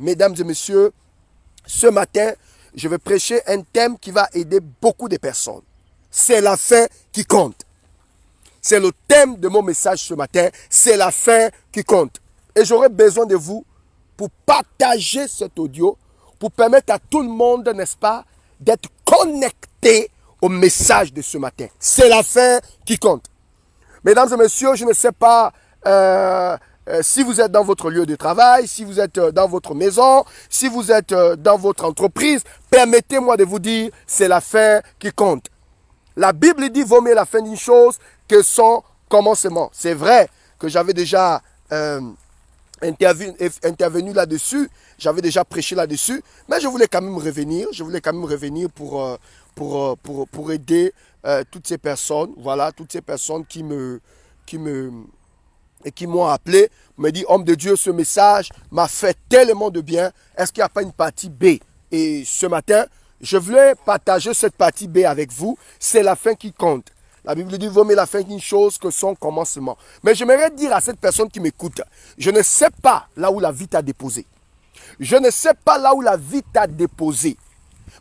Mesdames et messieurs, ce matin, je vais prêcher un thème qui va aider beaucoup de personnes. C'est la fin qui compte. C'est le thème de mon message ce matin. C'est la fin qui compte. Et j'aurai besoin de vous pour partager cet audio, pour permettre à tout le monde, n'est-ce pas, d'être connecté au message de ce matin. C'est la fin qui compte. Mesdames et messieurs, je ne sais pas si vous êtes dans votre lieu de travail, si vous êtes dans votre maison, si vous êtes dans votre entreprise, permettez-moi de vous dire, c'est la fin qui compte. La Bible dit, vaut mieux la fin d'une chose que son commencement. C'est vrai que j'avais déjà intervenu là-dessus, j'avais déjà prêché là-dessus, mais je voulais quand même revenir, pour aider toutes ces personnes, voilà, toutes ces personnes qui m'ont appelé, me dit, homme de Dieu, ce message m'a fait tellement de bien, est-ce qu'il n'y a pas une partie B? Et ce matin, je voulais partager cette partie B avec vous, c'est la fin qui compte. La Bible dit, vaut mieux la fin d'une chose que son commencement. Mais j'aimerais dire à cette personne qui m'écoute, je ne sais pas là où la vie t'a déposé. Je ne sais pas là où la vie t'a déposé.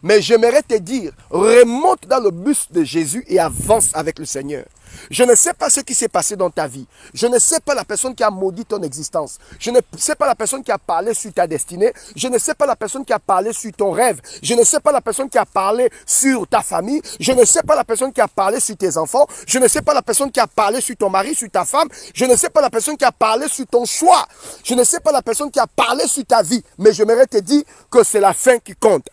Mais j'aimerais te dire, remonte dans le bus de Jésus et avance avec le Seigneur. Je ne sais pas ce qui s'est passé dans ta vie. Je ne sais pas la personne qui a maudit ton existence. Je ne sais pas la personne qui a parlé sur ta destinée. Je ne sais pas la personne qui a parlé sur ton rêve. Je ne sais pas la personne qui a parlé sur ta famille. Je ne sais pas la personne qui a parlé sur tes enfants. Je ne sais pas la personne qui a parlé sur ton mari, sur ta femme. Je ne sais pas la personne qui a parlé sur ton choix. Je ne sais pas la personne qui a parlé sur ta vie. Mais j'aimerais te dire que c'est la fin qui compte.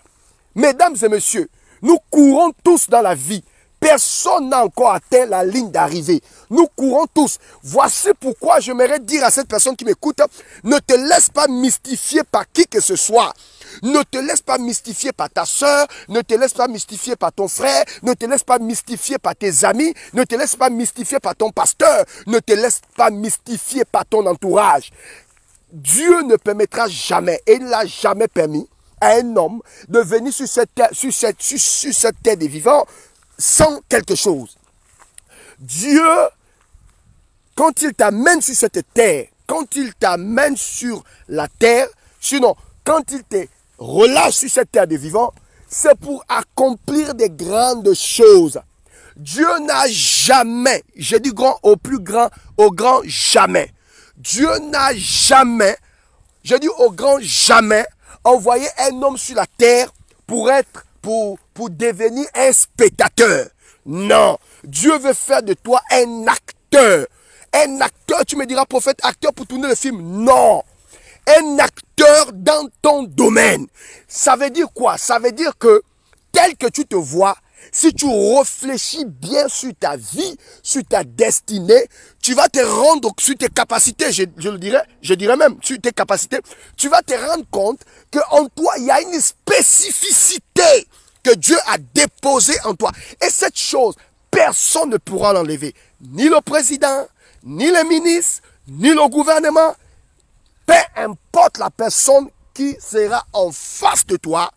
Mesdames et messieurs, nous courons tous dans la vie. Personne n'a encore atteint la ligne d'arrivée. Nous courons tous. Voici pourquoi j'aimerais dire à cette personne qui m'écoute, ne te laisse pas mystifier par qui que ce soit. Ne te laisse pas mystifier par ta soeur, ne te laisse pas mystifier par ton frère, ne te laisse pas mystifier par tes amis, ne te laisse pas mystifier par ton pasteur, ne te laisse pas mystifier par ton entourage. Dieu ne permettra jamais, et il ne l'a jamais permis, à un homme de venir sur cette terre des vivants sans quelque chose. Dieu, quand il t'amène sur cette terre, quand il t'amène sur la terre, sinon, quand il te relâche sur cette terre des vivants, c'est pour accomplir des grandes choses. Dieu n'a jamais, j'ai dit grand au plus grand, au grand jamais. Dieu n'a jamais, j'ai dit au grand jamais, envoyer un homme sur la terre pour devenir un spectateur. Non, Dieu veut faire de toi un acteur. Un acteur, tu me diras, prophète, acteur pour tourner le film. Non, un acteur dans ton domaine. Ça veut dire quoi? Ça veut dire que tel que tu te vois, si tu réfléchis bien sur ta vie, sur ta destinée, tu vas te rendre sur tes capacités, je dirais même sur tes capacités, tu vas te rendre compte qu'en toi, il y a une spécificité que Dieu a déposée en toi. Et cette chose, personne ne pourra l'enlever. Ni le président, ni les ministres, ni le gouvernement, peu importe la personne qui sera en face de toi,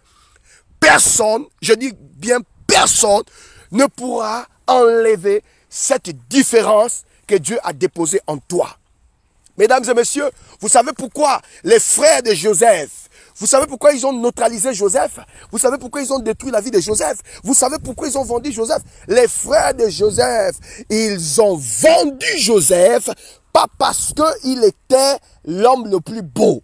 personne, je dis bien personne, ne pourra enlever cette différence que Dieu a déposée en toi. Mesdames et messieurs, vous savez pourquoi les frères de Joseph, vous savez pourquoi ils ont neutralisé Joseph? Vous savez pourquoi ils ont détruit la vie de Joseph? Vous savez pourquoi ils ont vendu Joseph? Les frères de Joseph, ils ont vendu Joseph, pas parce qu'il était l'homme le plus beau.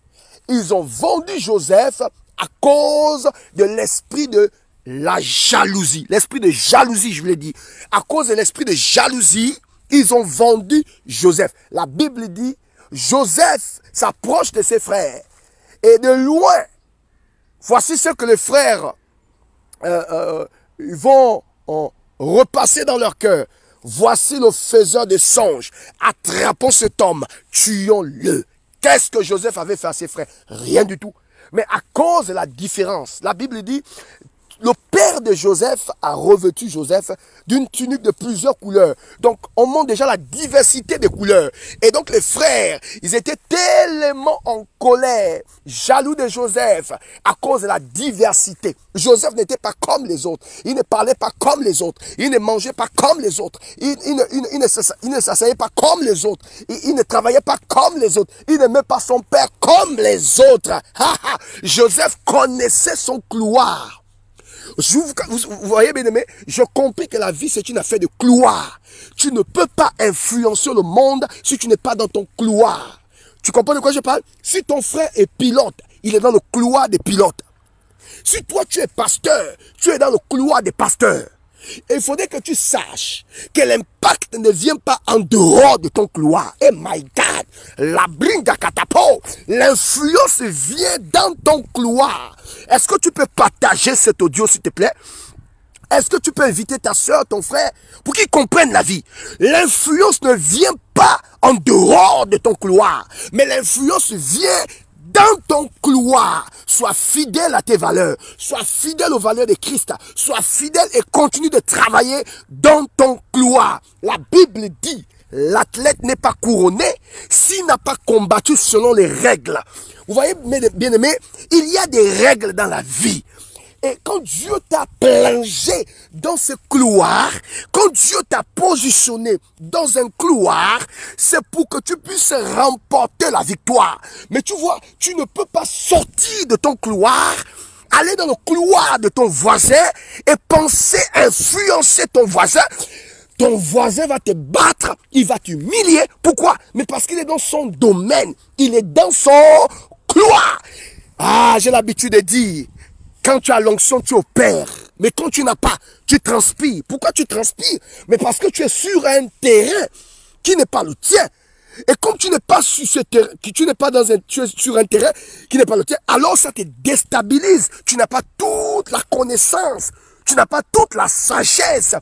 Ils ont vendu Joseph à cause de l'esprit de la jalousie. L'esprit de jalousie, je vous l'ai dit. À cause de l'esprit de jalousie, ils ont vendu Joseph. La Bible dit, Joseph s'approche de ses frères. Et de loin, voici ce que les frères vont repasser dans leur cœur. Voici le faiseur de songes. Attrapons cet homme, tuons-le. Qu'est-ce que Joseph avait fait à ses frères? Rien du tout. Mais à cause de la différence, la Bible dit, le père de Joseph a revêtu Joseph d'une tunique de plusieurs couleurs. Donc, on montre déjà la diversité des couleurs. Et donc, les frères, ils étaient tellement en colère, jaloux de Joseph, à cause de la diversité. Joseph n'était pas comme les autres. Il ne parlait pas comme les autres. Il ne mangeait pas comme les autres. Il ne s'asseyait pas comme les autres. Il ne travaillait pas comme les autres. Il n'aimait pas son père comme les autres. Joseph connaissait son couloir. Vous voyez, bien aimé, je compris que la vie, c'est une affaire de couloir. Tu ne peux pas influencer le monde si tu n'es pas dans ton couloir. Tu comprends de quoi je parle? Si ton frère est pilote, il est dans le couloir des pilotes. Si toi, tu es pasteur, tu es dans le couloir des pasteurs. Et il faudrait que tu saches que l'impact ne vient pas en dehors de ton couloir. Eh my God, la bringa catapo, l'influence vient dans ton couloir. Est-ce que tu peux partager cet audio, s'il te plaît? Est-ce que tu peux inviter ta soeur, ton frère, pour qu'ils comprennent la vie? L'influence ne vient pas en dehors de ton couloir, mais l'influence vient dans ton couloir. Sois fidèle à tes valeurs. Sois fidèle aux valeurs de Christ. Sois fidèle et continue de travailler dans ton couloir. La Bible dit, l'athlète n'est pas couronné s'il n'a pas combattu selon les règles. Vous voyez, bien aimés, il y a des règles dans la vie. Et quand Dieu t'a plongé dans ce couloir, quand Dieu t'a positionné dans un couloir, c'est pour que tu puisses remporter la victoire. Mais tu vois, tu ne peux pas sortir de ton couloir, aller dans le couloir de ton voisin et penser influencer ton voisin. Ton voisin va te battre, il va t'humilier. Pourquoi? Mais parce qu'il est dans son domaine, il est dans son couloir. Ah, j'ai l'habitude de dire, quand tu as l'onction, tu opères. Mais quand tu n'as pas, tu transpires. Pourquoi tu transpires? Mais parce que tu es sur un terrain qui n'est pas le tien. Et comme tu n'es pas sur ce terrain, tu es sur un terrain qui n'est pas le tien, alors ça te déstabilise. Tu n'as pas toute la connaissance. Tu n'as pas toute la sagesse.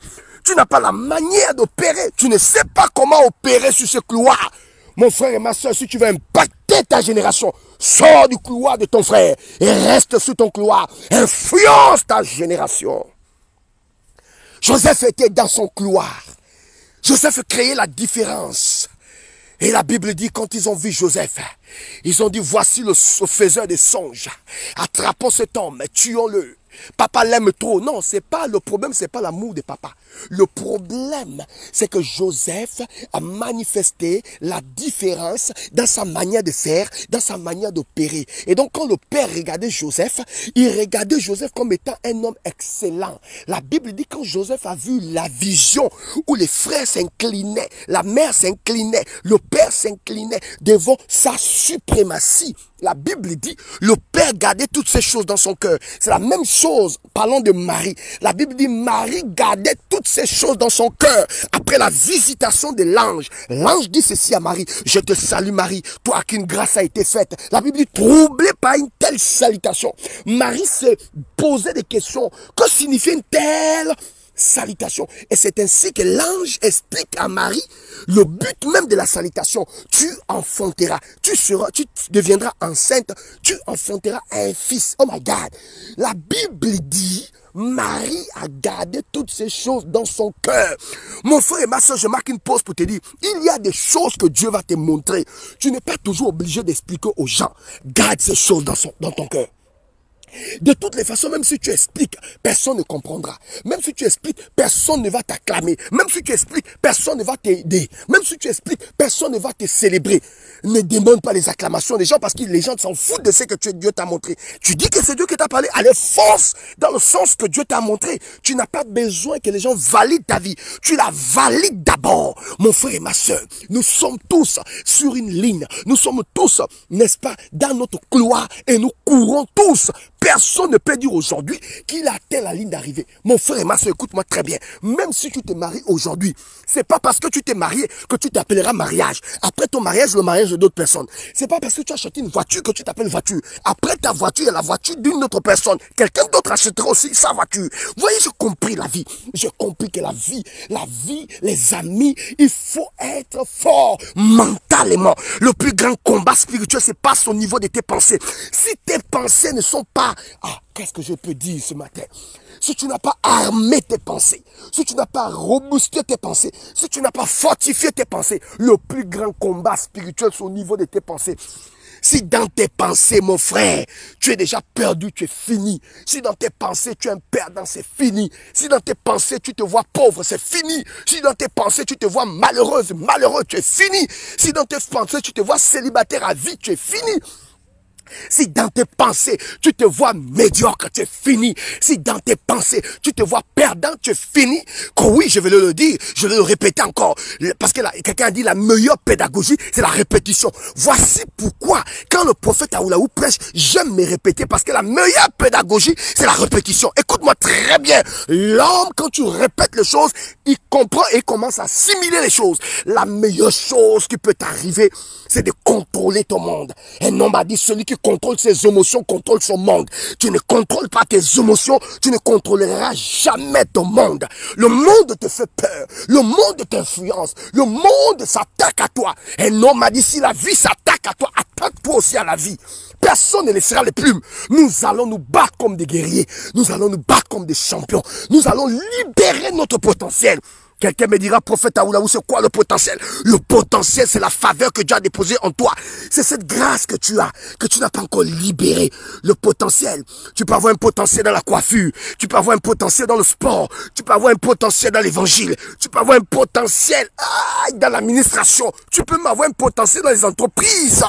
Tu n'as pas la manière d'opérer. Tu ne sais pas comment opérer sur ce couloir. Mon frère et ma soeur, si tu veux impacter ta génération, sors du couloir de ton frère et reste sur ton couloir. Influence ta génération. Joseph était dans son couloir. Joseph créait la différence. Et la Bible dit, quand ils ont vu Joseph, ils ont dit, voici le faiseur des songes. Attrapons cet homme, tuons-le. Papa l'aime trop. Non, c'est pas le problème, c'est pas l'amour de papa. Le problème, c'est que Joseph a manifesté la différence dans sa manière de faire, dans sa manière d'opérer. Et donc, quand le père regardait Joseph, il regardait Joseph comme étant un homme excellent. La Bible dit, quand Joseph a vu la vision où les frères s'inclinaient, la mère s'inclinait, le père s'inclinait devant sa suprématie. La Bible dit, le père gardait toutes ces choses dans son cœur. C'est la même chose, parlons de Marie. La Bible dit, Marie gardait toutes ces choses dans son cœur. Après la visitation de l'ange, l'ange dit ceci à Marie, je te salue Marie, toi à qui une grâce a été faite. La Bible dit, troublée par une telle salutation, Marie s'est posé des questions. Que signifie une telle salutation? Et c'est ainsi que l'ange explique à Marie le but même de la salutation. Tu enfanteras, tu deviendras enceinte, tu enfanteras un fils. Oh my God. La Bible dit, Marie a gardé toutes ces choses dans son cœur. Mon frère et ma soeur, je marque une pause pour te dire, il y a des choses que Dieu va te montrer. Tu n'es pas toujours obligé d'expliquer aux gens. Garde ces choses dans ton cœur. De toutes les façons, même si tu expliques, personne ne comprendra. Même si tu expliques, personne ne va t'acclamer. Même si tu expliques, personne ne va t'aider. Même si tu expliques, personne ne va te célébrer. Ne demande pas les acclamations des gens parce que les gens s'en foutent de ce que Dieu t'a montré. Tu dis que c'est Dieu qui t'a parlé, allez, fonce dans le sens que Dieu t'a montré. Tu n'as pas besoin que les gens valident ta vie. Tu la valides d'abord. Mon frère et ma soeur, nous sommes tous sur une ligne. Nous sommes tous, n'est-ce pas, dans notre couloir et nous courons tous. Personne ne peut dire aujourd'hui qu'il a atteint la ligne d'arrivée. Mon frère et ma soeur, écoute-moi très bien. Même si tu te maries aujourd'hui, c'est pas parce que tu t'es marié que tu t'appelleras mariage. Après ton mariage, le mariage de d'autres personnes. C'est pas parce que tu as acheté une voiture que tu t'appelles voiture. Après ta voiture, il y a la voiture d'une autre personne. Quelqu'un d'autre achètera aussi sa voiture. Vous voyez, j'ai compris la vie. J'ai compris que la vie, les amis, il faut être fort mentalement. Le plus grand combat spirituel se passe au niveau de tes pensées. Si tes pensées ne sont pas qu'est-ce que je peux dire ce matin? Si tu n'as pas armé tes pensées, si tu n'as pas robuste tes pensées, si tu n'as pas fortifié tes pensées, le plus grand combat spirituel, c'est au niveau de tes pensées. Si dans tes pensées, mon frère, tu es déjà perdu, tu es fini. Si dans tes pensées, tu es un perdant, c'est fini. Si dans tes pensées, tu te vois pauvre, c'est fini. Si dans tes pensées, tu te vois malheureuse, malheureux, tu es fini. Si dans tes pensées, tu te vois célibataire à vie, tu es fini. Si dans tes pensées, tu te vois médiocre, tu es fini. Si dans tes pensées, tu te vois perdant, tu es fini. Que oui, je vais le dire, je vais le répéter encore. Parce que quelqu'un a dit la meilleure pédagogie, c'est la répétition. Voici pourquoi, quand le prophète Aoulaou prêche, j'aime me répéter. Parce que la meilleure pédagogie, c'est la répétition. Écoute-moi très bien. L'homme, quand tu répètes les choses, il comprend et commence à assimiler les choses. La meilleure chose qui peut t'arriver, c'est de contrôler ton monde. Un homme a dit, celui qui contrôle ses émotions contrôle son monde. Tu ne contrôles pas tes émotions, tu ne contrôleras jamais ton monde. Le monde te fait peur, le monde t'influence, le monde s'attaque à toi. Un homme a dit, si la vie s'attaque à toi, attaque-toi aussi à la vie. Personne ne laissera les plumes. Nous allons nous battre comme des guerriers. Nous allons nous battre comme des champions. Nous allons libérer notre potentiel. Quelqu'un me dira, prophète Aoulaou, c'est quoi le potentiel? Le potentiel, c'est la faveur que Dieu a déposée en toi. C'est cette grâce que tu n'as pas encore libérée. Le potentiel, tu peux avoir un potentiel dans la coiffure, tu peux avoir un potentiel dans le sport, tu peux avoir un potentiel dans l'évangile, tu peux avoir un potentiel dans l'administration, tu peux avoir un potentiel dans les entreprises.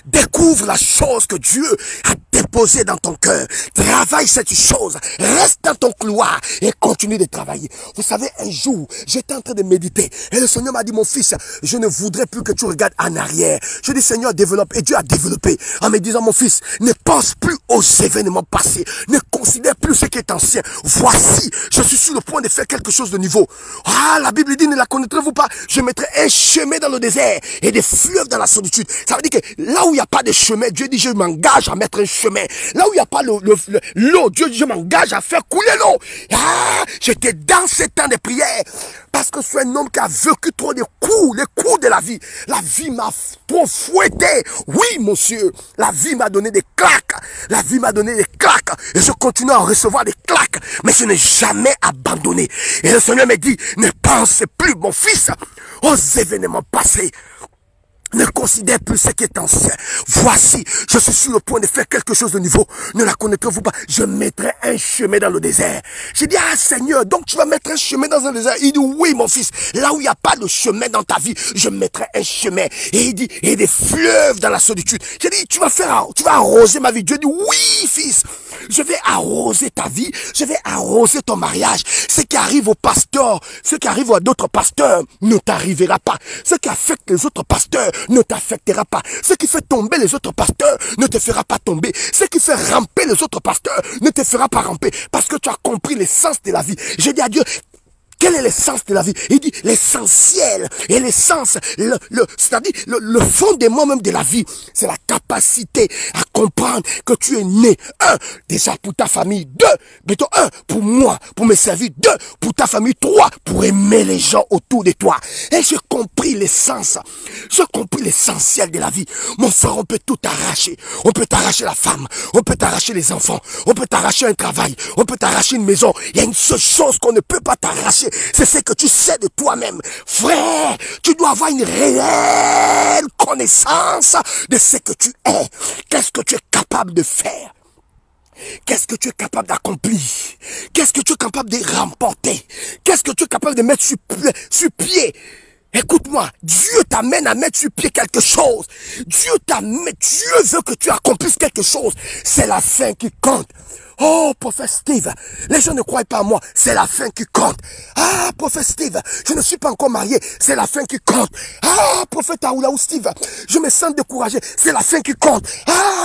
Découvre la chose que Dieu a déposée dans ton cœur. Travaille cette chose. Reste dans ton couloir et continue de travailler. Vous savez, un jour, j'étais en train de méditer et le Seigneur m'a dit, mon fils, je ne voudrais plus que tu regardes en arrière. Je dis, Seigneur, développe. Et Dieu a développé en me disant, mon fils, ne pense plus aux événements passés. Ne considère plus ce qui est ancien. Voici, je suis sur le point de faire quelque chose de nouveau. La Bible dit, ne la connaîtrez-vous pas? Je mettrai un chemin dans le désert et des fleuves dans la solitude. Ça veut dire que là où il n'y a pas de chemin, Dieu dit, je m'engage à mettre un chemin. Là où il n'y a pas l'eau, Dieu dit, je m'engage à faire couler l'eau. J'étais dans ces temps de prière. Parce que je suis un homme qui a vécu trop de coups, les coups de la vie. La vie m'a trop fouetté. Oui, monsieur, la vie m'a donné des claques. La vie m'a donné des claques. Et je continue à recevoir des claques. Mais je n'ai jamais abandonné. Et le Seigneur me dit, ne pense plus, mon fils, aux événements passés. Ne considère plus ce qui est ancien. Voici, je suis sur le point de faire quelque chose de nouveau. Ne la connaîtrez-vous pas? Je mettrai un chemin dans le désert. J'ai dit, Seigneur, donc tu vas mettre un chemin dans un désert? Il dit, oui, mon fils. Là où il n'y a pas de chemin dans ta vie, je mettrai un chemin. Et il dit, et des fleuves dans la solitude. J'ai dit, tu vas arroser ma vie. Dieu dit, oui, fils. Je vais arroser ta vie. Je vais arroser ton mariage. Ce qui arrive aux pasteurs, ce qui arrive à d'autres pasteurs, ne t'arrivera pas. Ce qui affecte les autres pasteurs, ne t'affectera pas. Ce qui fait tomber les autres pasteurs ne te fera pas tomber. Ce qui fait ramper les autres pasteurs ne te fera pas ramper. Parce que tu as compris l'essence de la vie. J'ai dit à Dieu, quel est l'essence de la vie? Il dit l'essentiel et l'essence, c'est-à-dire le fondement même de la vie, c'est la capacité à comprendre que tu es né, déjà pour ta famille, pour moi, pour me servir, pour ta famille, pour aimer les gens autour de toi. Et j'ai compris l'essence, j'ai compris l'essentiel de la vie. Mon frère, on peut tout arracher. On peut t'arracher la femme, on peut t'arracher les enfants, on peut t'arracher un travail, on peut t'arracher une maison. Il y a une seule chose qu'on ne peut pas t'arracher, c'est ce que tu sais de toi-même. Frère, tu dois avoir une réelle connaissance de ce que tu es. Qu'est-ce que tu es capable de faire? Qu'est-ce que tu es capable d'accomplir? Qu'est-ce que tu es capable de remporter? Qu'est-ce que tu es capable de mettre sur pied? Écoute-moi, Dieu t'amène à mettre sur pied quelque chose. Dieu veut que tu accomplisses quelque chose. C'est la fin qui compte. Oh, prophète Steve, les gens ne croient pas à moi, c'est la fin qui compte. Prophète Steve, je ne suis pas encore marié, c'est la fin qui compte. Prophète Aoulaou Steve, je me sens découragé, c'est la fin qui compte.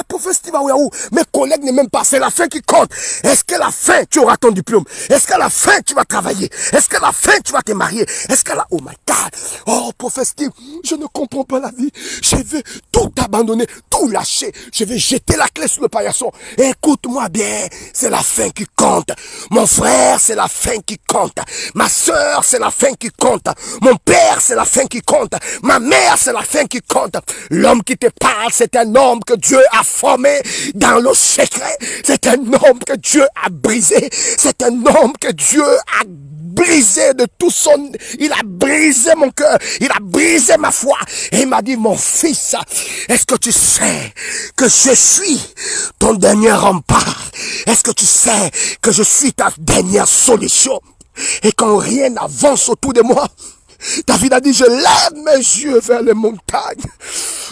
Prophète Steve Aoulaou, mes collègues ne m'aiment pas, c'est la fin qui compte. Est-ce qu'à la fin, tu auras ton diplôme? Est-ce qu'à la fin, tu vas travailler? Est-ce qu'à la fin, tu vas te marier? Est-ce qu'à la... Oh my God! Oh, prophète Steve, je ne comprends pas la vie. Je veux tout abandonner, tout tout lâcher. Je vais jeter la clé sur le paillasson. Écoute-moi bien, c'est la fin qui compte. Mon frère, c'est la fin qui compte. Ma soeur, c'est la fin qui compte. Mon père, c'est la fin qui compte. Ma mère, c'est la fin qui compte. L'homme qui te parle, c'est un homme que Dieu a formé dans le secret. C'est un homme que Dieu a brisé. C'est un homme que Dieu a brisé de tout son... Il a brisé mon cœur. Il a brisé ma foi. Et il m'a dit, mon fils, est-ce que tu sais que je suis ton dernier rempart? Est-ce que tu sais que je suis ta dernière solution? Et quand rien n'avance autour de moi, David a dit, je lève mes yeux vers les montagnes.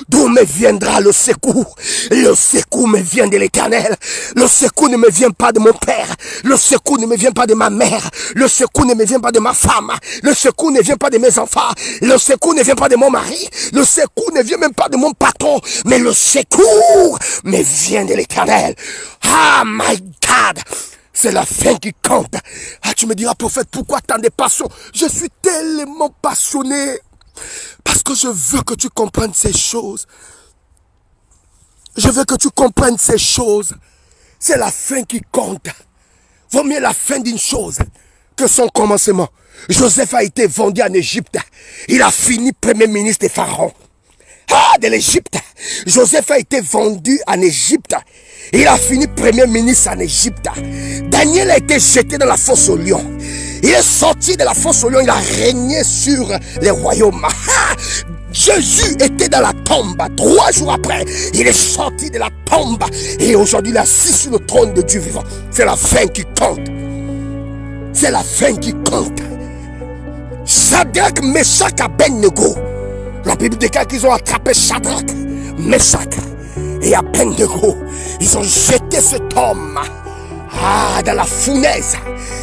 D'où me viendra le secours? Le secours me vient de l'Éternel. Le secours ne me vient pas de mon père. Le secours ne me vient pas de ma mère. Le secours ne me vient pas de ma femme. Le secours ne vient pas de mes enfants. Le secours ne vient pas de mon mari. Le secours ne vient même pas de mon patron. Mais le secours me vient de l'Éternel. Ah, my God! C'est la fin qui compte. Ah, tu me diras, prophète, pourquoi tant de passion? Je suis tellement passionné. Parce que je veux que tu comprennes ces choses. Je veux que tu comprennes ces choses. C'est la fin qui compte. Vaut mieux la fin d'une chose que son commencement. Joseph a été vendu en Égypte. Il a fini premier ministre de Pharaon. Ah, de l'Égypte. Joseph a été vendu en Égypte. Il a fini premier ministre en Égypte. Daniel a été jeté dans la fosse au lion. Il est sorti de la fosse au lion. Il a régné sur les royaumes. Ah, Jésus était dans la tombe. 3 jours après, il est sorti de la tombe. Et aujourd'hui, il est assis sur le trône de Dieu vivant. C'est la fin qui compte. C'est la fin qui compte. Shadrach, Meshach, Abednego. La Bible déclare qu'ils ont attrapé Shadrach, Meshach et Abednego. Ils ont jeté cet homme dans la fournaise.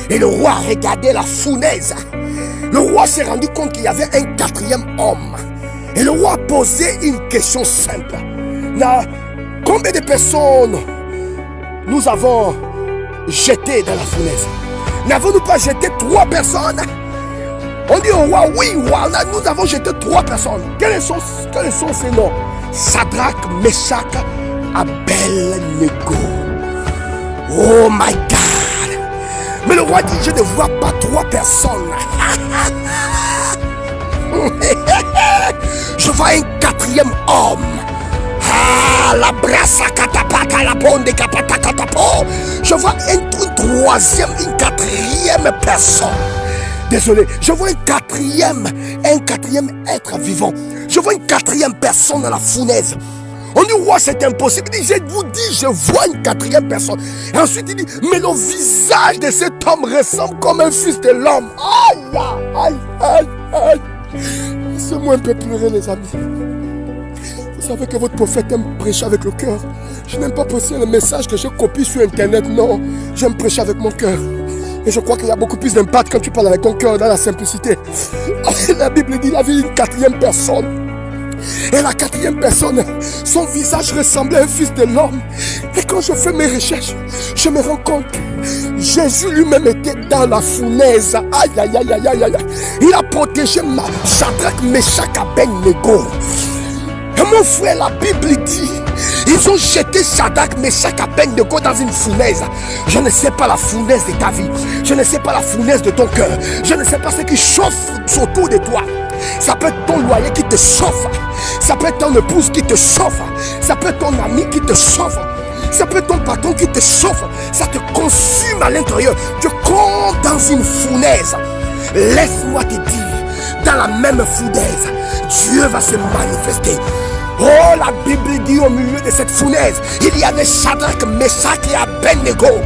Et le roi regardait la fournaise. Le roi s'est rendu compte qu'il y avait un 4e homme. Et le roi a posé une question simple. Combien de personnes nous avons jetées dans la fournaise? N'avons-nous pas jeté 3 personnes? On dit au roi, oui, roi, nous avons jeté 3 personnes. Quels sont ces noms? Shadrach, Meshach, Abednego. Oh my God! Mais le roi dit, je ne vois pas 3 personnes. Je vois un 4e homme. La brassa katapaka, la bonde kapata katapo. Je vois une 3e, une 4e personne. Désolé, je vois un quatrième être vivant. Je vois une 4e personne dans la fournaise. On dit, ouais, c'est impossible. Il dit, je vous dis, je vois une 4e personne. Et ensuite, il dit, mais le visage de cet homme ressemble comme un fils de l'homme. Aïe, aïe, aïe, aïe. Laissez-moi un peu pleurer, les amis. Vous savez que votre prophète aime prêcher avec le cœur. Je n'aime pas prêcher le message que je copie sur Internet. Non, j'aime prêcher avec mon cœur. Et je crois qu'il y a beaucoup plus d'impact quand tu parles avec ton cœur dans la simplicité. La Bible dit, il y avait une 4e personne. Et la 4e personne, son visage ressemblait à un fils de l'homme. Et quand je fais mes recherches, je me rends compte que Jésus lui-même était dans la fournaise. Aïe, aïe, aïe, aïe, aïe, aïe. Il a protégé Shadrach, Meshach, Abednego. Et mon frère, la Bible dit, ils ont jeté Shadrach, Meshach, Abednego dans une fournaise. Je ne sais pas la fournaise de ta vie. Je ne sais pas la fournaise de ton cœur. Je ne sais pas ce qui chauffe autour de toi. Ça peut être ton loyer qui te chauffe. Ça peut être ton épouse qui te chauffe. Ça peut être ton ami qui te chauffe. Ça peut être ton patron qui te chauffe. Ça te consume à l'intérieur. Tu comptes dans une fournaise. Laisse-moi te dire, dans la même fournaise, Dieu va se manifester. Oh, la Bible dit au milieu de cette fournaise, il y avait Shadrach, Meshach et Abednego.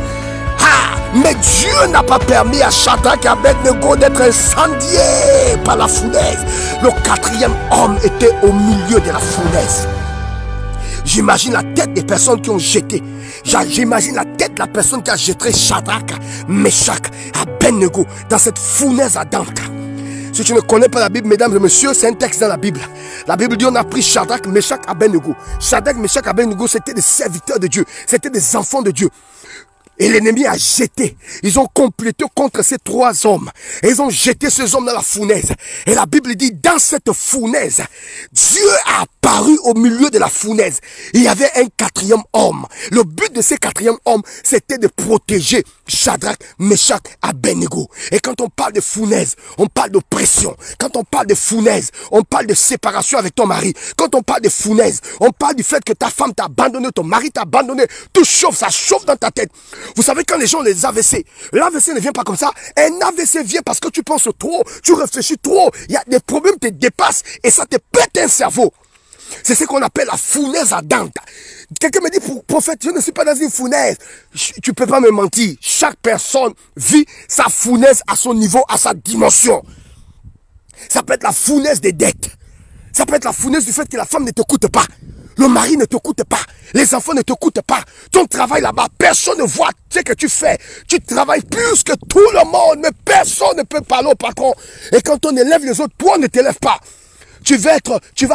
Ah, mais Dieu n'a pas permis à Shadrach et Abednego d'être incendiés par la fournaise. Le 4e homme était au milieu de la fournaise. J'imagine la tête des personnes qui ont jeté. J'imagine la tête de la personne qui a jeté Shadrach, Meshach, Abednego dans cette fournaise ardente. Si tu ne connais pas la Bible, mesdames et messieurs, c'est un texte dans la Bible. La Bible dit on a pris Shadrach, Meshach, Abednego. Shadrach, Meshach, Abednego, c'était des serviteurs de Dieu. C'était des enfants de Dieu. Et l'ennemi a jeté. Ils ont complété contre ces 3 hommes. Et ils ont jeté ces hommes dans la fournaise. Et la Bible dit, dans cette fournaise, Dieu a apparut au milieu de la fournaise. Il y avait un quatrième homme. Le but de ce quatrième homme, c'était de protéger Shadrach, Meshach, Abednego. Et quand on parle de fournaise, on parle d'oppression. Quand on parle de fournaise, on parle de séparation avec ton mari. Quand on parle de fournaise, on parle du fait que ta femme t'a abandonné, ton mari t'a abandonné. Tout chauffe, ça chauffe dans ta tête. Vous savez, quand les gens ont les AVC, l'AVC ne vient pas comme ça. Un AVC vient parce que tu penses trop, tu réfléchis trop. Il y a des problèmes qui te dépassent et ça te pète un cerveau. C'est ce qu'on appelle la fournaise ardente. Quelqu'un me dit, prophète, je ne suis pas dans une fournaise. Tu peux pas me mentir. Chaque personne vit sa fournaise à son niveau, à sa dimension. Ça peut être la fournaise des dettes. Ça peut être la fournaise du fait que la femme ne te coûte pas. Le mari ne te coûte pas. Les enfants ne te coûtent pas. Ton travail là-bas, personne ne voit ce que tu fais. Tu travailles plus que tout le monde, mais personne ne peut parler au patron. Et quand on élève les autres, toi, on ne t'élève pas. Tu vas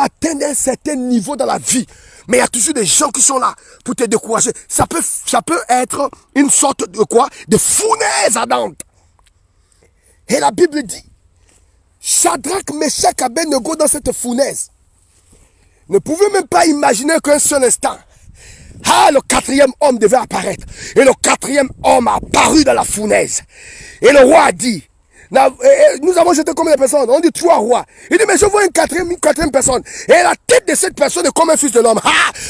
atteindre un certain niveau dans la vie. Mais il y a toujours des gens qui sont là pour te décourager. Ça peut être une sorte de quoi? De fournaise ardente. Et la Bible dit, Shadrach, Meshach, Abednego dans cette fournaise ne pouvait même pas imaginer qu'un seul instant, le quatrième homme devait apparaître. Et le quatrième homme a apparu dans la fournaise. Et le roi a dit, nous avons jeté combien de personnes? On dit 3 rois. Il dit, mais je vois une quatrième personne. Et la tête de cette personne est comme un fils de l'homme.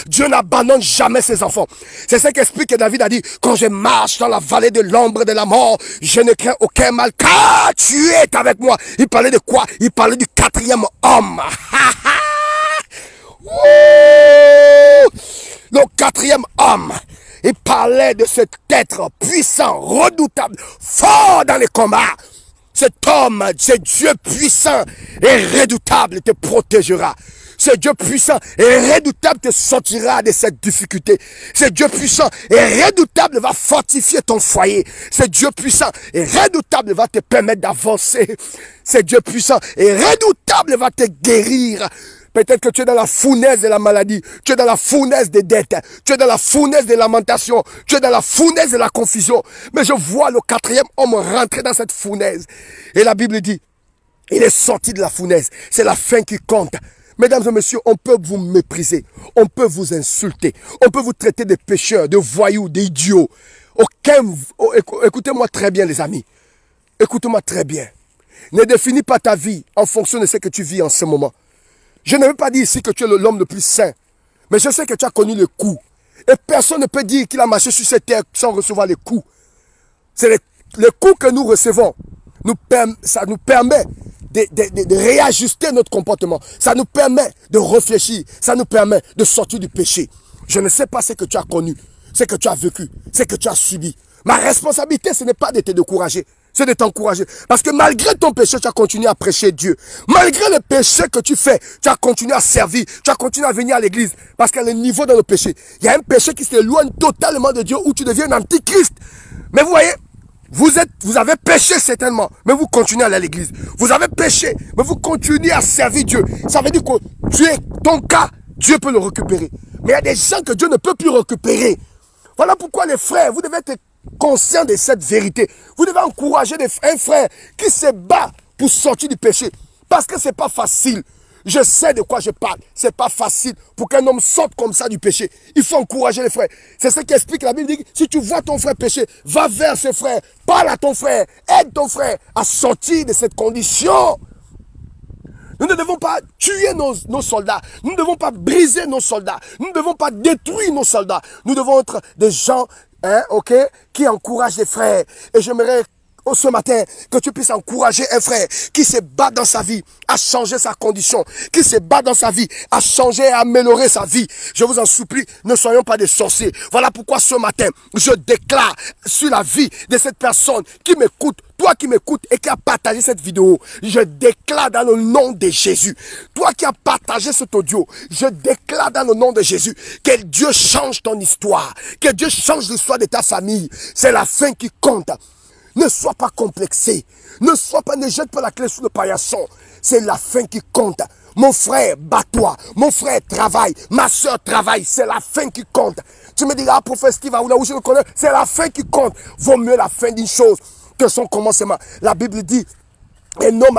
Dieu n'abandonne jamais ses enfants. C'est ce qu'explique que David a dit, quand je marche dans la vallée de l'ombre de la mort, je ne crains aucun mal, car tu es avec moi. Il parlait de quoi? Il parlait du quatrième homme. Le quatrième homme, il parlait de cet être puissant, redoutable, fort dans les combats. Cet homme, ce Dieu puissant et redoutable te protégera. Ce Dieu puissant et redoutable te sortira de cette difficulté. Ce Dieu puissant et redoutable va fortifier ton foyer. Ce Dieu puissant et redoutable va te permettre d'avancer. Ce Dieu puissant et redoutable va te guérir. Peut-être que tu es dans la fournaise de la maladie, tu es dans la fournaise des dettes, tu es dans la fournaise des lamentations, tu es dans la fournaise de la confusion. Mais je vois le quatrième homme rentrer dans cette fournaise. Et la Bible dit, il est sorti de la fournaise. C'est la fin qui compte. Mesdames et messieurs, on peut vous mépriser, on peut vous insulter, on peut vous traiter de pécheurs, de voyous, d'idiots. Écoutez-moi très bien les amis, écoutez-moi très bien. Ne définis pas ta vie en fonction de ce que tu vis en ce moment. Je ne veux pas dire ici que tu es l'homme le plus saint, mais je sais que tu as connu le coup. Et personne ne peut dire qu'il a marché sur cette terre sans recevoir les coups. C'est les coups que nous recevons. Ça nous permet de réajuster notre comportement. Ça nous permet de réfléchir. Ça nous permet de sortir du péché. Je ne sais pas ce que tu as connu, ce que tu as vécu, ce que tu as subi. Ma responsabilité, ce n'est pas de te décourager. C'est de t'encourager. Parce que malgré ton péché, tu as continué à prêcher Dieu. Malgré le péché que tu fais, tu as continué à servir. Tu as continué à venir à l'église. Parce qu'il y a le niveau dans le péché. Il y a un péché qui s'éloigne totalement de Dieu où tu deviens un antichrist. Mais vous voyez, vous avez péché certainement, mais vous continuez à aller à l'église. Vous avez péché, mais vous continuez à servir Dieu. Ça veut dire que ton cas, Dieu peut le récupérer. Mais il y a des gens que Dieu ne peut plus récupérer. Voilà pourquoi les frères, vous devez être conscient de cette vérité. Vous devez encourager un frère qui se bat pour sortir du péché. Parce que ce n'est pas facile. Je sais de quoi je parle. Ce n'est pas facile pour qu'un homme sorte comme ça du péché. Il faut encourager les frères. C'est ce qui explique la Bible. Dit, si tu vois ton frère pécher, va vers ce frère. Parle à ton frère. Aide ton frère à sortir de cette condition. Nous ne devons pas tuer nos soldats. Nous ne devons pas briser nos soldats. Nous ne devons pas détruire nos soldats. Nous devons être des gens qui encouragent les frères. Et j'aimerais ce matin que tu puisses encourager un frère qui se bat dans sa vie à changer sa condition, qui se bat dans sa vie à changer et à améliorer sa vie. Je vous en supplie, ne soyons pas des sorciers. Voilà pourquoi ce matin, je déclare sur la vie de cette personne qui m'écoute, toi qui m'écoutes et qui a partagé cette vidéo, je déclare dans le nom de Jésus, toi qui as partagé cet audio, je déclare dans le nom de Jésus que Dieu change ton histoire, que Dieu change l'histoire de ta famille. C'est la fin qui compte. Ne sois pas complexé. Ne jette pas la clé sous le paillasson. C'est la fin qui compte. Mon frère, bats-toi. Mon frère, travaille. Ma soeur, travaille. C'est la fin qui compte. Tu me diras, prophète Steve, où je le connais, c'est la fin qui compte. Vaut mieux la fin d'une chose que son commencement. La Bible dit, un homme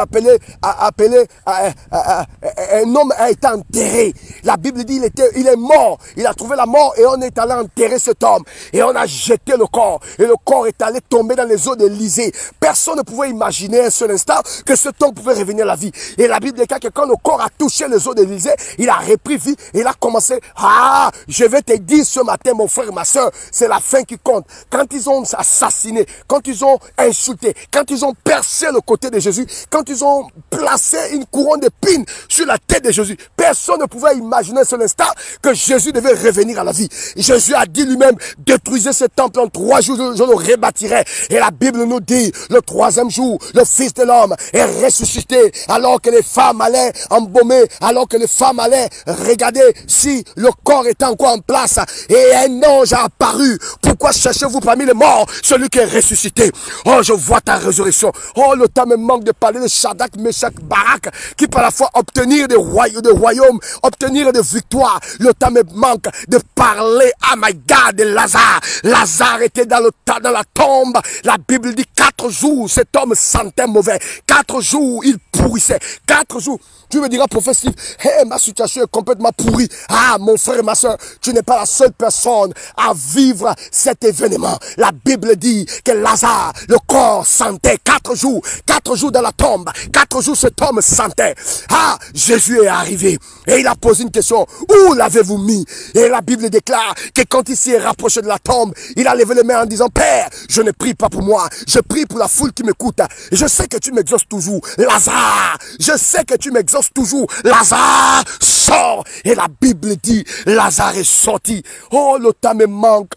un homme a été enterré. La Bible dit il est mort. Il a trouvé la mort et on est allé enterrer cet homme. Et on a jeté le corps. Et le corps est allé tomber dans les eaux d'Élysée. Personne ne pouvait imaginer un seul instant que cet homme pouvait revenir à la vie. Et la Bible déclare que quand le corps a touché les eaux d'Élysée, il a repris vie et il a commencé. Ah, je vais te dire ce matin, mon frère, ma soeur, c'est la fin qui compte. Quand ils ont assassiné, quand ils ont insulté, quand ils ont percé le côté de Jésus, quand ils ont placé une couronne d'épines sur la tête de Jésus, personne ne pouvait imaginer un seul instant que Jésus devait revenir à la vie. Jésus a dit lui-même, détruisez ce temple en 3 jours, je le rebâtirai. Et la Bible nous dit, le 3e jour, le Fils de l'homme est ressuscité, alors que les femmes allaient embaumer, alors que les femmes allaient regarder si le corps était encore en place. Et un ange a apparu. Pourquoi cherchez-vous parmi les morts celui qui est ressuscité? Oh, je vois ta résurrection. Oh, le temps me manque de parler de Shadrach, Meshach, Barak, qui par la foi obtenir des royaumes, obtenir des victoires. Le temps me manque de parler, ah my God, de Lazare. Lazare était dans la tombe. La Bible dit 4 jours, cet homme sentait mauvais. 4 jours, il pourrissait. 4 jours. Tu me diras, prophète Steve, hey, ma situation est complètement pourrie. Ah, mon frère et ma soeur, tu n'es pas la seule personne à vivre cet événement. La Bible dit que Lazare, le corps sentait 4 jours. 4 jours dans la tombe. 4 jours, cet homme sentait. Ah, Jésus est arrivé. Et il a posé une question. Où l'avez-vous mis? Et la Bible déclare que quand il s'est rapproché de la tombe, il a levé les mains en disant, Père, je ne prie pas pour moi. Je prie pour la foule qui m'écoute. Je sais que tu m'exauces toujours. Lazare, je sais que tu m'exauces toujours. Lazare, sors. Et la Bible dit, Lazare est sorti. Oh, le temps me manque.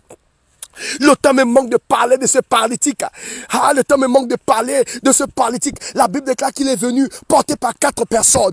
Le temps me manque de parler de ce paralytique. Ah, le temps me manque de parler de ce paralytique. La Bible déclare qu'il est venu porté par 4 personnes,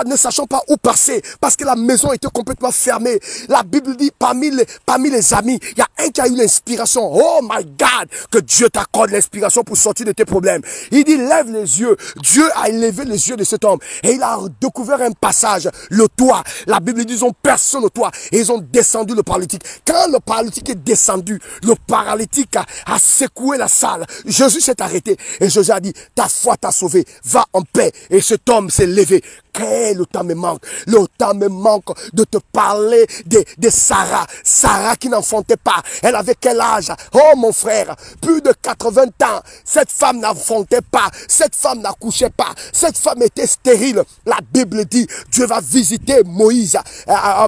ne sachant pas où passer, parce que la maison était complètement fermée. La Bible dit, parmi les amis, il y a un qui a eu l'inspiration. Oh my God, que Dieu t'accorde l'inspiration pour sortir de tes problèmes. Il dit, lève les yeux. Dieu a élevé les yeux de cet homme. Et il a découvert un passage, le toit. La Bible dit, ils ont percé le toit. Et ils ont descendu le paralytique. Quand le paralytique est descendu, le paralytique a secoué la salle. Jésus s'est arrêté. Et Jésus a dit, ta foi t'a sauvé. Va en paix. Et cet homme s'est levé. Le temps me manque. Le temps me manque de te parler de Sarah. Sarah qui n'enfantait pas. Elle avait quel âge? Oh mon frère, plus de 80 ans. Cette femme n'enfantait pas. Cette femme n'accouchait pas. Cette femme était stérile. La Bible dit, Dieu va visiter Moïse.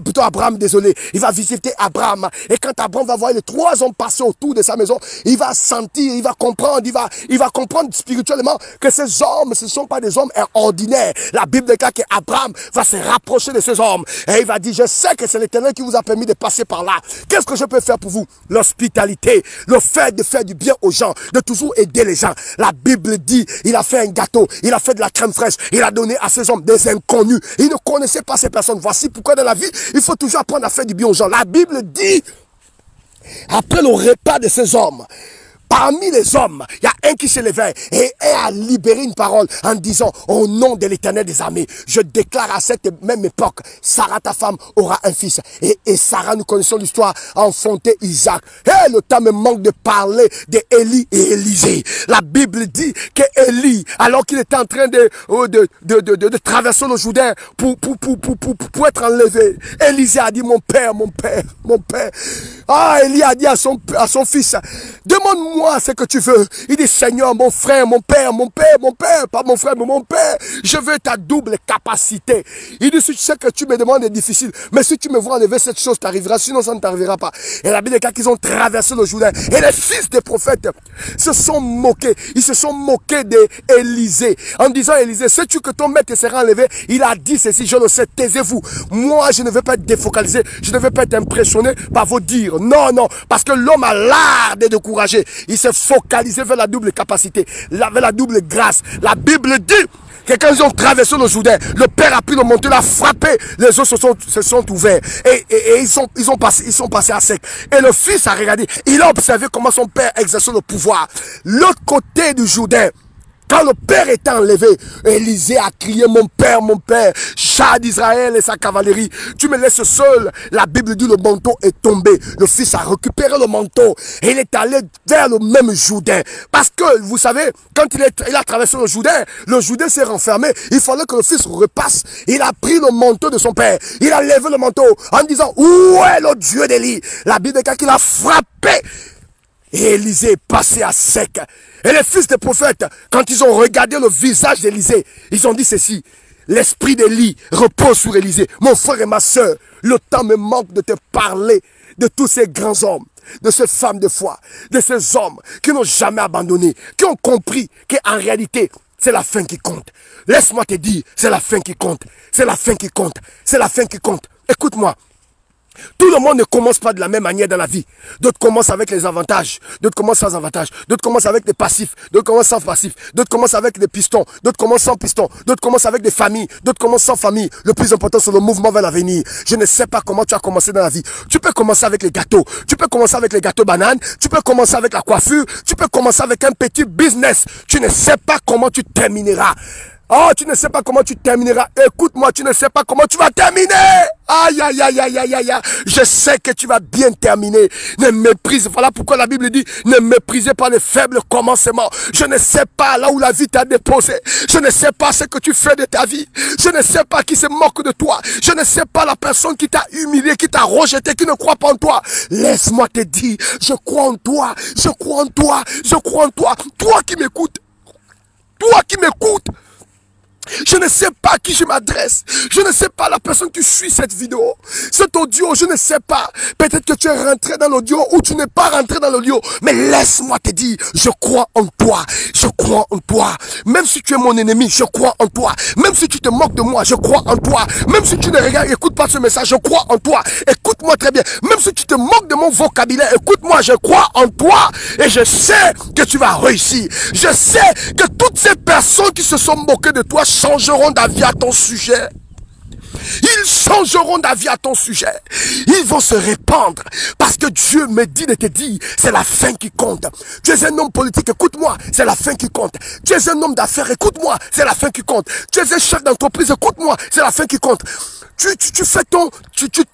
Plutôt Abraham, désolé. Il va visiter Abraham. Et quand Abraham va voir les 3 hommes passer autour de sa maison, il va sentir, il va comprendre, il va comprendre spirituellement que ces hommes, ce ne sont pas des hommes ordinaires. La Bible déclare qu'Abraham va se rapprocher de ces hommes. Et il va dire, je sais que c'est l'Éternel qui vous a permis de passer par là. Qu'est-ce que je peux faire pour vous? L'hospitalité, le fait de faire du bien aux gens, de toujours aider les gens. La Bible dit, il a fait un gâteau, il a fait de la crème fraîche, il a donné à ces hommes des inconnus. Il ne connaissait pas ces personnes. Voici pourquoi dans la vie, il faut toujours apprendre à faire du bien aux gens. La Bible dit, après le repas de ces hommes, parmi les hommes, il y a un qui se levait et a libéré une parole en disant, au nom de l'Éternel des armées, je déclare à cette même époque, Sarah, ta femme, aura un fils. Et Sarah, nous connaissons l'histoire, a enfanté Isaac. Et le temps me manque de parler d'Élie et Élisée. La Bible dit que Élie, alors qu'il était en train de traverser le Jourdain pour être enlevé, Élisée a dit, mon père. Ah, Élie a dit à son fils, demande-moi ce que tu veux. Il dit, Seigneur, mon frère, mon père, pas mon frère, mais mon père, je veux ta double capacité. Il dit, si tu sais que tu me demandes est difficile, mais si tu me vois enlever cette chose, t'arrivera, sinon ça ne t'arrivera pas. Et la Bible dit qu'ils ont traversé le Jourdain. Et les fils des prophètes se sont moqués. Ils se sont moqués d'Élisée. En disant, Élisée, sais-tu que ton maître sera enlevé? Il a dit ceci, je le sais, taisez-vous. Moi, je ne veux pas être défocalisé, je ne veux pas être impressionné par vos dires. Non, parce que l'homme a l'art de décourager. Il s'est focalisé vers la double capacité, vers la double grâce. La Bible dit que quand ils ont traversé le Jourdain, le Père a pris le manteau, l'a frappé, les eaux se sont ouverts et ils sont passés à sec. Et le fils a regardé, il a observé comment son père exerçait le pouvoir. L'autre côté du Jourdain, Quand le père était enlevé, Élisée a crié, mon père, chat d'Israël et sa cavalerie, tu me laisses seul. La Bible dit le manteau est tombé. Le fils a récupéré le manteau et il est allé vers le même Jourdain. Parce que, vous savez, quand il a traversé le Jourdain s'est renfermé. Il fallait que le fils repasse. Il a pris le manteau de son père. Il a levé le manteau en disant, où est le Dieu d'Élie? La Bible dit qu'il a frappé. Et Élisée est passé à sec. Et les fils des prophètes, quand ils ont regardé le visage d'Élisée, ils ont dit ceci: l'esprit d'Élie repose sur Élisée. Mon frère et ma soeur, le temps me manque de te parler de tous ces grands hommes, de ces femmes de foi, de ces hommes qui n'ont jamais abandonné, qui ont compris qu'en réalité, c'est la fin qui compte. Laisse-moi te dire, c'est la fin qui compte. C'est la fin qui compte. C'est la fin qui compte. Écoute-moi. Tout le monde ne commence pas de la même manière dans la vie. D'autres commencent avec les avantages, d'autres commencent sans avantages, d'autres commencent avec des passifs, d'autres commencent sans passifs, d'autres commencent avec des pistons, d'autres commencent sans pistons, d'autres commencent avec des familles, d'autres commencent sans famille. Le plus important, c'est le mouvement vers l'avenir. Je ne sais pas comment tu as commencé dans la vie. Tu peux commencer avec les gâteaux, tu peux commencer avec les gâteaux bananes, tu peux commencer avec la coiffure, tu peux commencer avec un petit business. Tu ne sais pas comment tu termineras. Oh, tu ne sais pas comment tu termineras. Écoute-moi, tu ne sais pas comment tu vas terminer. Aïe, aïe, aïe, aïe, aïe, aïe, aïe. Je sais que tu vas bien terminer. Ne méprise. Voilà pourquoi la Bible dit, ne méprisez pas les faibles commencements. Je ne sais pas là où la vie t'a déposé. Je ne sais pas ce que tu fais de ta vie. Je ne sais pas qui se moque de toi. Je ne sais pas la personne qui t'a humilié, qui t'a rejeté, qui ne croit pas en toi. Laisse-moi te dire, je crois en toi. Je crois en toi. Je crois en toi. Toi qui m'écoutes. Toi qui m'écoutes. Je ne sais pas à qui je m'adresse. Je ne sais pas la personne qui suit cette vidéo. Cet audio, je ne sais pas. Peut-être que tu es rentré dans l'audio ou tu n'es pas rentré dans l'audio. Mais laisse-moi te dire, je crois en toi. Je crois en toi. Même si tu es mon ennemi, je crois en toi. Même si tu te moques de moi, je crois en toi. Même si tu ne regardes, écoute pas ce message, je crois en toi. Écoute-moi très bien. Même si tu te moques de mon vocabulaire, écoute-moi, je crois en toi. Et je sais que tu vas réussir. Je sais que toutes ces personnes qui se sont moquées de toi changeront d'avis à ton sujet. Ils changeront d'avis à ton sujet. Ils vont se répandre. Parce que Dieu me dit de te dire, c'est la fin qui compte. Tu es un homme politique, écoute-moi, c'est la fin qui compte. Tu es un homme d'affaires, écoute-moi, c'est la fin qui compte. Tu es un chef d'entreprise, écoute-moi, c'est la fin qui compte. Tu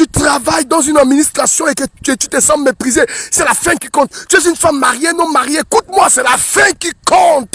travailles dans une administration et que tu te sens méprisé, c'est la fin qui compte. Tu es une femme mariée, non mariée, écoute-moi, c'est la fin qui compte.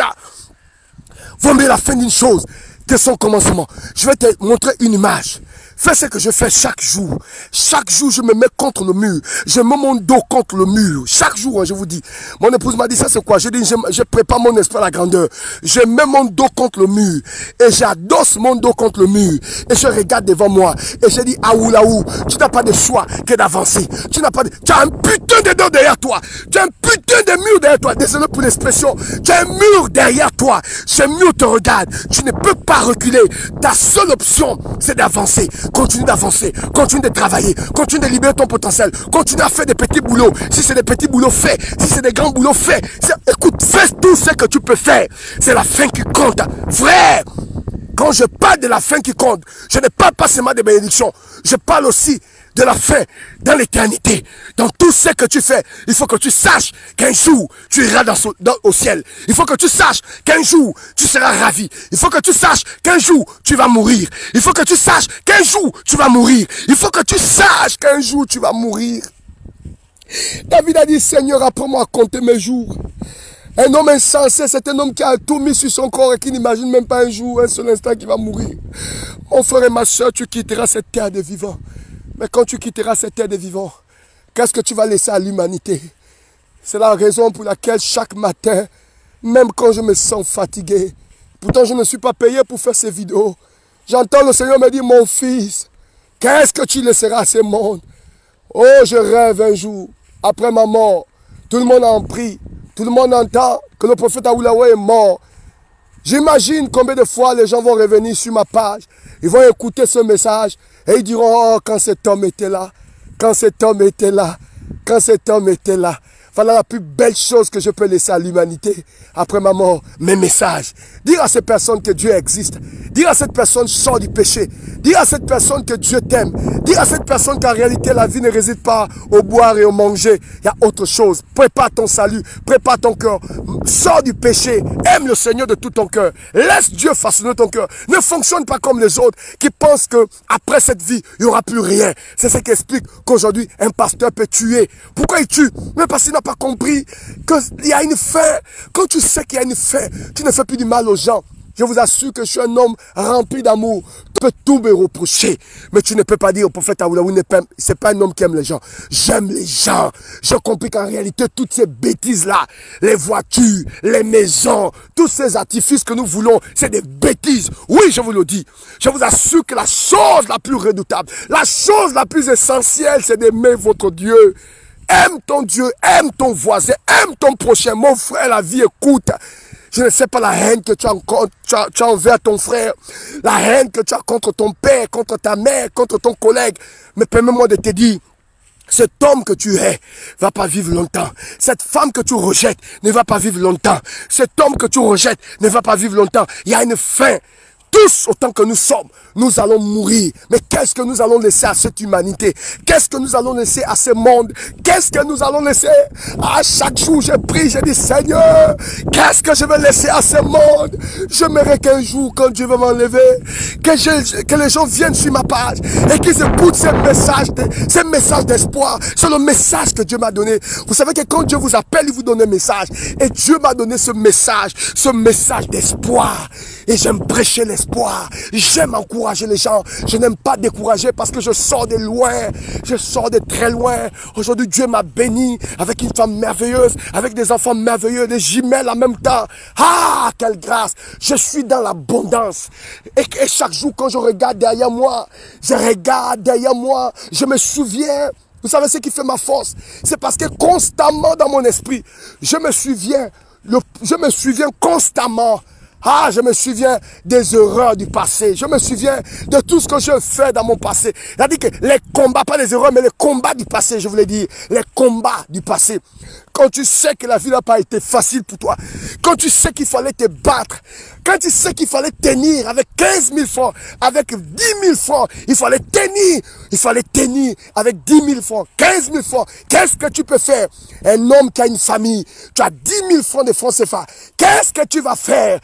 Vaut mieux la fin d'une chose que son commencement. Je vais te montrer une image. Fais ce que je fais chaque jour. Chaque jour, je me mets contre le mur. Je mets mon dos contre le mur. Chaque jour, hein, je vous dis. Mon épouse m'a dit, ça c'est quoi? Je dis, je prépare mon esprit à la grandeur. Je mets mon dos contre le mur. Et j'adosse mon dos contre le mur. Et je regarde devant moi. Et je dis, aoulaou, tu n'as pas de choix que d'avancer. Tu as un putain de dos derrière toi. Tu as un putain de mur derrière toi. Désolé pour l'expression. Tu as un mur derrière toi. Ce mur te regarde. Tu ne peux pas reculer. Ta seule option, c'est d'avancer. Continue d'avancer, continue de travailler, continue de libérer ton potentiel, continue à faire des petits boulots. Si c'est des petits boulots, fais. Si c'est des grands boulots, fais. Écoute, fais tout ce que tu peux faire. C'est la fin qui compte. Frère, quand je parle de la fin qui compte, je ne parle pas seulement de bénédiction. Je parle aussi de la fin dans l'éternité. Dans tout ce que tu fais, il faut que tu saches qu'un jour, tu iras au ciel. Il faut que tu saches qu'un jour, tu seras ravi. Il faut que tu saches qu'un jour, tu vas mourir. Il faut que tu saches qu'un jour, tu vas mourir. Il faut que tu saches qu'un jour, tu vas mourir. David a dit, Seigneur, apprends-moi à compter mes jours. Un homme insensé, c'est un homme qui a tout mis sur son corps et qui n'imagine même pas un jour, un seul instant qu'il va mourir. Mon frère et ma soeur, tu quitteras cette terre des vivants. Mais quand tu quitteras cette terre des vivants, qu'est-ce que tu vas laisser à l'humanité? C'est la raison pour laquelle chaque matin, même quand je me sens fatigué, pourtant je ne suis pas payé pour faire ces vidéos, j'entends le Seigneur me dire, mon fils, qu'est-ce que tu laisseras à ce monde? Oh, je rêve un jour, après ma mort, tout le monde en prie, tout le monde entend que le prophète Aoulaoué est mort. J'imagine combien de fois les gens vont revenir sur ma page, ils vont écouter ce message et ils diront, oh, quand cet homme était là, quand cet homme était là, quand cet homme était là. Voilà la plus belle chose que je peux laisser à l'humanité après ma mort, mes messages. Dire à ces personnes que Dieu existe. Dire à cette personne sors du péché. Dire à cette personne que Dieu t'aime. Dire à cette personne qu'en réalité la vie ne réside pas au boire et au manger. Il y a autre chose. Prépare ton salut. Prépare ton cœur. Sors du péché. Aime le Seigneur de tout ton cœur. Laisse Dieu façonner ton cœur. Ne fonctionne pas comme les autres qui pensent que après cette vie, il n'y aura plus rien. C'est ce qui explique qu'aujourd'hui, un pasteur peut tuer. Pourquoi il tue? Mais parce qu'il n'a pas compris qu'il y a une fin. Quand tu sais qu'il y a une fin, tu ne fais plus du mal aux gens. Je vous assure que je suis un homme rempli d'amour. Tu peux tout me reprocher. Mais tu ne peux pas dire au prophète Aoulaoui, c'est pas un homme qui aime les gens. J'aime les gens. J'ai compris qu'en réalité, toutes ces bêtises-là, les voitures, les maisons, tous ces artifices que nous voulons, c'est des bêtises. Oui, je vous le dis. Je vous assure que la chose la plus redoutable, la chose la plus essentielle, c'est d'aimer votre Dieu. Aime ton Dieu, aime ton voisin, aime ton prochain. Mon frère, la vie, écoute. Je ne sais pas la haine que tu as envers ton frère, la haine que tu as contre ton père, contre ta mère, contre ton collègue. Mais permets-moi de te dire, cet homme que tu es va pas vivre longtemps. Cette femme que tu rejettes ne va pas vivre longtemps. Cet homme que tu rejettes ne va pas vivre longtemps. Il y a une fin. Tous, autant que nous sommes, nous allons mourir. Mais qu'est-ce que nous allons laisser à cette humanité? Qu'est-ce que nous allons laisser à ce monde? Qu'est-ce que nous allons laisser? À chaque jour, je prie, je dis, Seigneur, qu'est-ce que je vais laisser à ce monde? J'aimerais qu'un jour, quand Dieu va m'enlever, que les gens viennent sur ma page et qu'ils écoutent ces messages d'espoir. C'est le message que Dieu m'a donné. Vous savez que quand Dieu vous appelle, il vous donne un message. Et Dieu m'a donné ce message d'espoir. Et j'aime prêcher l'espoir. J'aime encourager les gens. Je n'aime pas décourager parce que je sors de loin. Je sors de très loin. Aujourd'hui, Dieu m'a béni avec une femme merveilleuse, avec des enfants merveilleux, des jumelles en même temps. Ah, quelle grâce! Je suis dans l'abondance. Et chaque jour, quand je regarde derrière moi, je me souviens. Vous savez ce qui fait ma force? C'est parce que constamment dans mon esprit, je me souviens constamment. Ah, je me souviens des erreurs du passé. Je me souviens de tout ce que je fais dans mon passé. C'est-à-dire que les combats, pas les erreurs, mais les combats du passé, je voulais dire. Les combats du passé. Quand tu sais que la vie n'a pas été facile pour toi. Quand tu sais qu'il fallait te battre. Quand tu sais qu'il fallait tenir avec 15 000 francs, avec 10 000 francs. Il fallait tenir. Il fallait tenir avec 10 000 francs, 15 000 francs. Qu'est-ce que tu peux faire? Un homme qui a une famille. Tu as 10 000 francs de francs CFA. Qu'est-ce que tu vas faire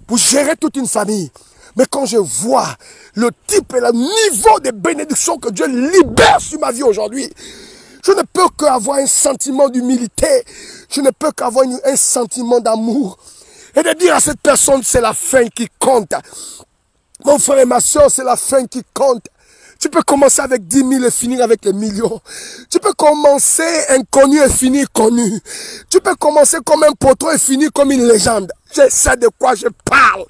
pour gérer toute une famille? Mais quand je vois le type et le niveau de bénédiction que Dieu libère sur ma vie aujourd'hui, je ne peux qu'avoir un sentiment d'humilité. Je ne peux qu'avoir un sentiment d'amour. Et de dire à cette personne, c'est la fin qui compte. Mon frère et ma soeur, c'est la fin qui compte. Tu peux commencer avec 10 000 et finir avec les millions. Tu peux commencer inconnu et finir connu. Tu peux commencer comme un poteau et finir comme une légende. Je sais de quoi je parle.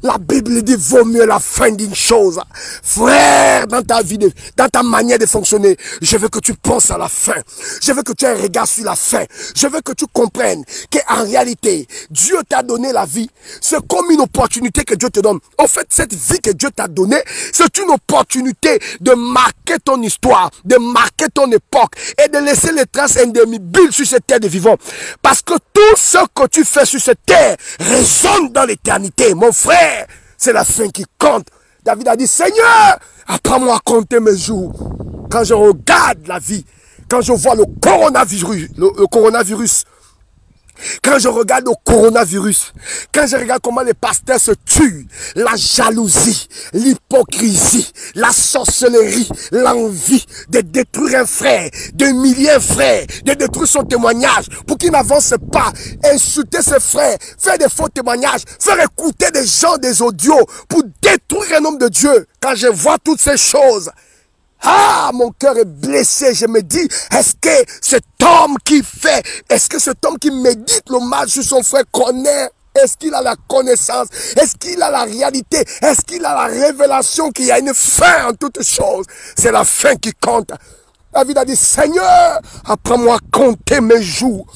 La Bible dit, vaut mieux la fin d'une chose. Frère, dans ta vie, dans ta manière de fonctionner, je veux que tu penses à la fin. Je veux que tu aies un regard sur la fin. Je veux que tu comprennes qu'en réalité, Dieu t'a donné la vie. C'est comme une opportunité que Dieu te donne. En fait, cette vie que Dieu t'a donnée, c'est une opportunité de marquer ton histoire, de marquer ton époque et de laisser les traces indélébiles sur cette terre de vivants. Parce que tout ce que tu fais sur cette terre résonne dans l'éternité, mon frère. C'est la fin qui compte. David a dit, Seigneur, apprends-moi à compter mes jours. Quand je regarde la vie, quand je vois le coronavirus, quand je regarde le coronavirus, quand je regarde comment les pasteurs se tuent, la jalousie, l'hypocrisie, la sorcellerie, l'envie de détruire un frère, d'humilier un frère, de détruire son témoignage pour qu'il n'avance pas, insulter ses frères, faire des faux témoignages, faire écouter des gens des audios pour détruire un homme de Dieu. Quand je vois toutes ces choses, ah, mon cœur est blessé. Je me dis, est-ce que cet homme est-ce que cet homme qui médite le mal sur son frère connaît? Est-ce qu'il a la connaissance? Est-ce qu'il a la réalité? Est-ce qu'il a la révélation qu'il y a une fin en toutes choses? C'est la fin qui compte. David a dit, Seigneur, apprends-moi à compter mes jours.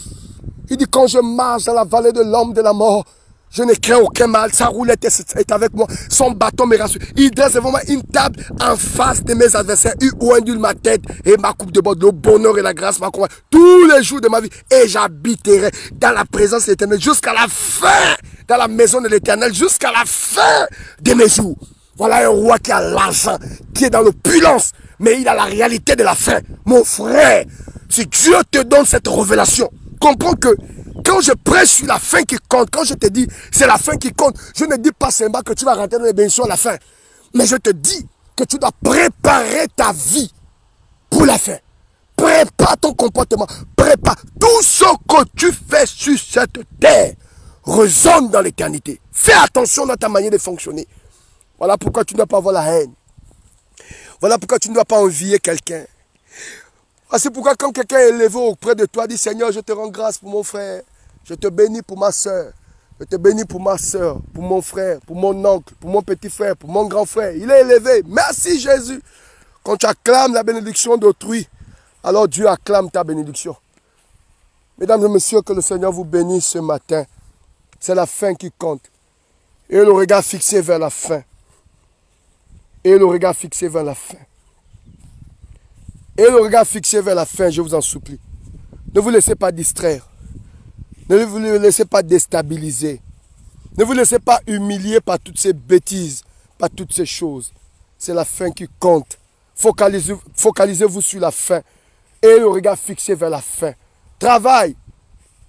Il dit, quand je marche dans la vallée de l'homme de la mort, Je ne crains aucun mal. Sa roulette est avec moi. Son bâton me rassure. Il dresse devant moi une table en face de mes adversaires. Il oindule ma tête et ma coupe de bord. Le bonheur et la grâce m'accompagnent tous les jours de ma vie. Et j'habiterai dans la présence de l'Éternel jusqu'à la fin. Dans la maison de l'Éternel jusqu'à la fin de mes jours. Voilà un roi qui a l'argent, qui est dans l'opulence. Mais il a la réalité de la fin. Mon frère, si Dieu te donne cette révélation, comprends que quand je prêche sur la fin qui compte, quand je te dis c'est la fin qui compte, je ne dis pas seulement que tu vas rentrer dans les bénédictions à la fin. Mais je te dis que tu dois préparer ta vie pour la fin. Prépare ton comportement. Prépare tout ce que tu fais sur cette terre. Résonne dans l'éternité. Fais attention dans ta manière de fonctionner. Voilà pourquoi tu ne dois pas avoir la haine. Voilà pourquoi tu ne dois pas envier quelqu'un. C'est pourquoi quand quelqu'un est élevé auprès de toi, dit Seigneur, je te rends grâce pour mon frère. Je te bénis pour ma soeur. Je te bénis pour ma soeur, pour mon frère, pour mon oncle, pour mon petit frère, pour mon grand frère. Il est élevé. Merci Jésus. Quand tu acclames la bénédiction d'autrui, alors Dieu acclame ta bénédiction. Mesdames et messieurs, que le Seigneur vous bénisse ce matin. C'est la fin qui compte. Et le regard fixé vers la fin. Et le regard fixé vers la fin. Et le regard fixé vers la fin, je vous en supplie. Ne vous laissez pas distraire. Ne vous laissez pas déstabiliser. Ne vous laissez pas humilier par toutes ces bêtises, par toutes ces choses. C'est la fin qui compte. Focalisez-vous sur la fin. Et le regard fixé vers la fin. Travaille.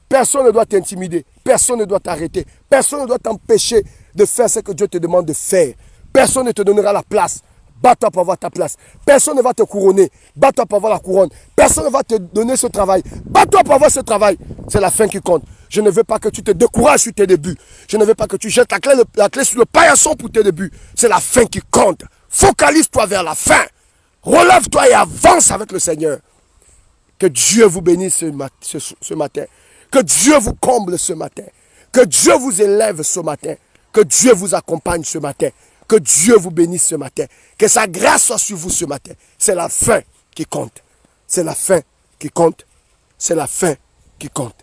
Personne ne doit t'intimider. Personne ne doit t'arrêter. Personne ne doit t'empêcher de faire ce que Dieu te demande de faire. Personne ne te donnera la place. Bats-toi pour avoir ta place. Personne ne va te couronner. Bats-toi pour avoir la couronne. Personne ne va te donner ce travail. Bats-toi pour avoir ce travail. C'est la fin qui compte. Je ne veux pas que tu te décourages sur tes débuts. Je ne veux pas que tu jettes la clé sur le paillasson pour tes débuts. C'est la fin qui compte. Focalise-toi vers la fin. Relève-toi et avance avec le Seigneur. Que Dieu vous bénisse ce matin. Que Dieu vous comble ce matin. Que Dieu vous élève ce matin. Que Dieu vous accompagne ce matin. Que Dieu vous bénisse ce matin. Que sa grâce soit sur vous ce matin. C'est la fin qui compte. C'est la fin qui compte. C'est la fin qui compte.